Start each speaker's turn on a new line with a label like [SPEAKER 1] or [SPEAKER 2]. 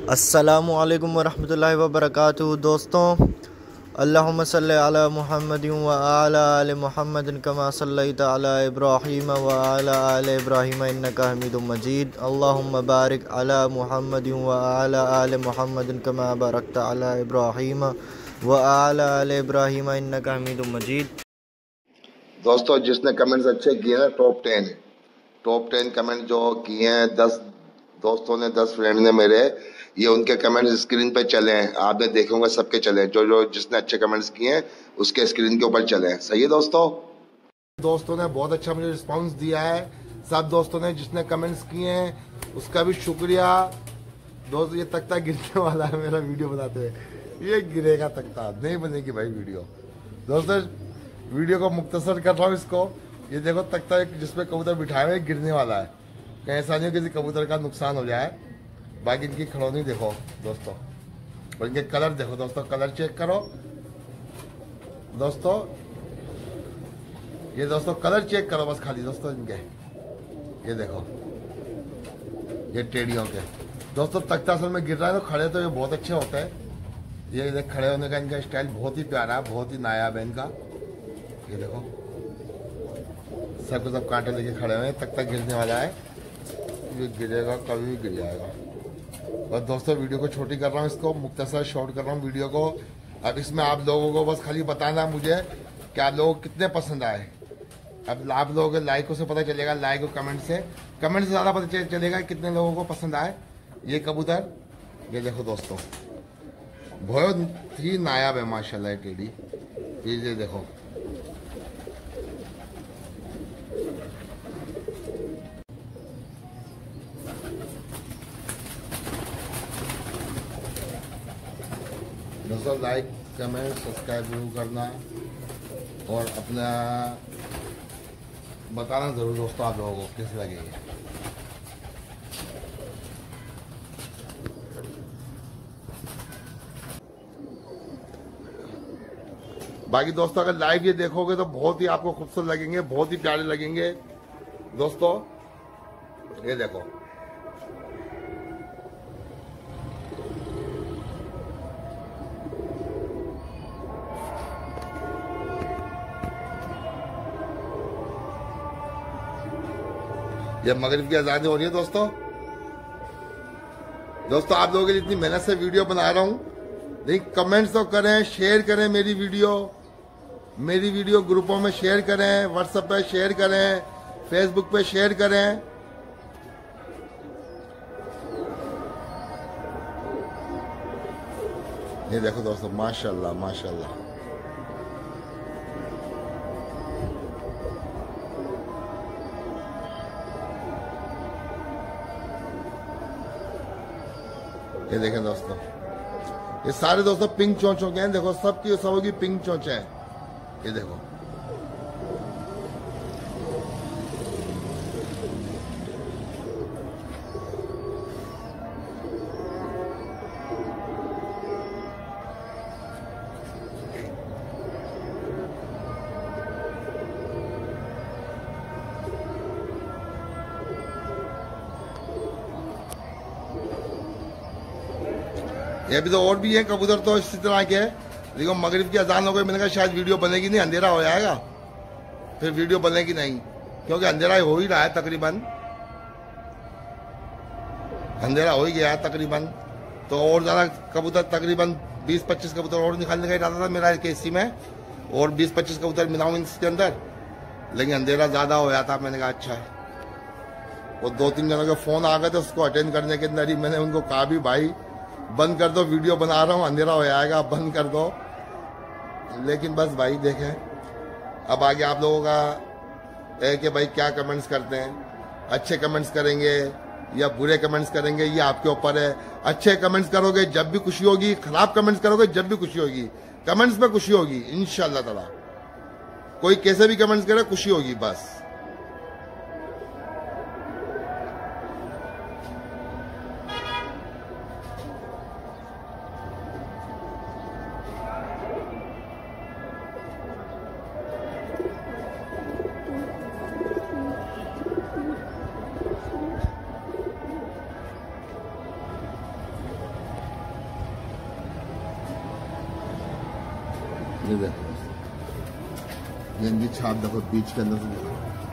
[SPEAKER 1] अस्सलामु अलैकुम वरहमतुल्लाहि वबरकातुहू। दोस्तों, अल्लाहुम्मा सल्लि अला मुहम्मदिन व अला आलि मुहम्मदिन कमा सल्लैता अला इब्राहीम व अला आलि इब्राहीम इन्नका हमीदुम मजीद। अल्लाहुम्मा बारिक अला मुहम्मदिन व अला आलि मुहम्मदिन कमा बारकता अला इब्राहीम व अला आलि इब्राहीम इन्नका हमीदुम मजीद।
[SPEAKER 2] दोस्तों, जिसने कमेंट्स अच्छे किए हैं टॉप 10 कमेंट जो किए हैं, 10 दोस्तों ने, 10 फ्रेंड ने मेरे, ये उनके कमेंट्स स्क्रीन पे चले हैं। आपने देखे होंगे, सबके चले हैं। जो जिसने अच्छे कमेंट्स किए हैं उसके स्क्रीन के ऊपर चले हैं। सही है दोस्तों ने बहुत अच्छा मुझे रिस्पांस दिया है। सब दोस्तों ने जिसने कमेंट्स किए हैं उसका भी शुक्रिया। दोस्तों, ये तख्ता गिरने वाला है मेरा वीडियो बनाते हुए। ये गिरेगा तख्ता, नहीं बनेगी भाई वीडियो। दोस्तों, वीडियो को मुख्तसर कर रहा हूँ इसको। ये देखो तख्ता जिसपे कबूतर बिठाए हुए गिरने वाला है। कहीं ऐसा नहीं हो किसी कबूतर का नुकसान हो जाए। बाकी इनकी खड़ौनी देखो दोस्तों, और इनके कलर देखो दोस्तों, कलर चेक करो दोस्तों। ये दोस्तों कलर चेक करो बस खाली दोस्तों इनके। ये देखो, ये टेढ़ियों के दोस्तों। तख्ता असल में गिर रहा है तो खड़े तो ये बहुत अच्छे होते हैं। ये खड़े होने का इनका स्टाइल बहुत ही प्यारा है, बहुत ही नायाब है इनका। ये देखो, सब कांटे लेके खड़े हुए हैं। तख्ता गिरने वाला है, ये गिरेगा, कभी भी गिर जाएगा। और दोस्तों, वीडियो को छोटी कर रहा हूँ, इसको मुख्तसर शॉर्ट कर रहा हूँ वीडियो को। अब इसमें आप लोगों को बस खाली बताना मुझे कि आप लोगों को कितने पसंद आए। अब आप लोगों के लाइकों से पता चलेगा, लाइक और कमेंट से ज़्यादा पता चलेगा कितने लोगों को पसंद आए ये कबूतर। ये देखो दोस्तों, बहुत ही नायाब है माशाल्लाह ये टेढ़ी। ये देखो, दोस्तों लाइक, कमेंट, सब्सक्राइब जरूर करना और अपना बताना ज़रूर दोस्तों आप लोगों को कैसे लगेगी। बाकी दोस्तों, अगर लाइव ये देखोगे तो बहुत ही आपको खूबसूरत लगेंगे, बहुत ही प्यारे लगेंगे दोस्तों। ये देखो, ये मगरिब की आजादी हो रही है दोस्तों। आप लोगों के लिए इतनी मेहनत से वीडियो बना रहा हूं, लेकिन कमेंट्स तो करें, शेयर करें मेरी वीडियो ग्रुपों में शेयर करें, व्हाट्सएप पे शेयर करें, फेसबुक पे शेयर करें। ये देखो दोस्तों, माशाल्लाह माशाल्लाह। ये देखें दोस्तों, ये सारे दोस्तों पिंक चोंचों के हैं। देखो, सबों की पिंक चोंचे हैं। ये देखो, ये भी तो और भी है कबूतर तो इसी तरह के है। देखो, मगरिब की अजान हो गई, मैंने कहा शायद वीडियो बनेगी नहीं, अंधेरा हो जाएगा, फिर वीडियो बनेगी नहीं, क्योंकि अंधेरा हो ही रहा है तकरीबन, अंधेरा हो ही गया है तकरीबन। तो और ज़्यादा कबूतर, तकरीबन 20-25 कबूतर और निकालने का इरादा था मेरा केसी में, और 20-25 कबूतर मिलाऊँ इसके अंदर, लेकिन अंधेरा ज़्यादा हो गया था। मैंने कहा अच्छा है। वो 2-3 जनों के फ़ोन आ गए थे, उसको अटेंड करने के अंदर ही मैंने उनको कहा भी भाई बंद कर दो, वीडियो बना रहा हूँ, अंधेरा हो जाएगा, बंद कर दो। लेकिन बस भाई देखें, अब आगे आप लोगों का है कि भाई क्या कमेंट्स करते हैं। अच्छे कमेंट्स करेंगे या बुरे कमेंट्स करेंगे, ये आपके ऊपर है। अच्छे कमेंट्स करोगे जब भी खुशी होगी, खराब कमेंट्स करोगे जब भी खुशी होगी। कमेंट्स में खुशी होगी इंशाल्लाह ताला। कोई कैसे भी कमेंट्स करे, खुशी होगी बस। ये देखो, ये इनकी छाप देखो बीच के अंदर से देखो।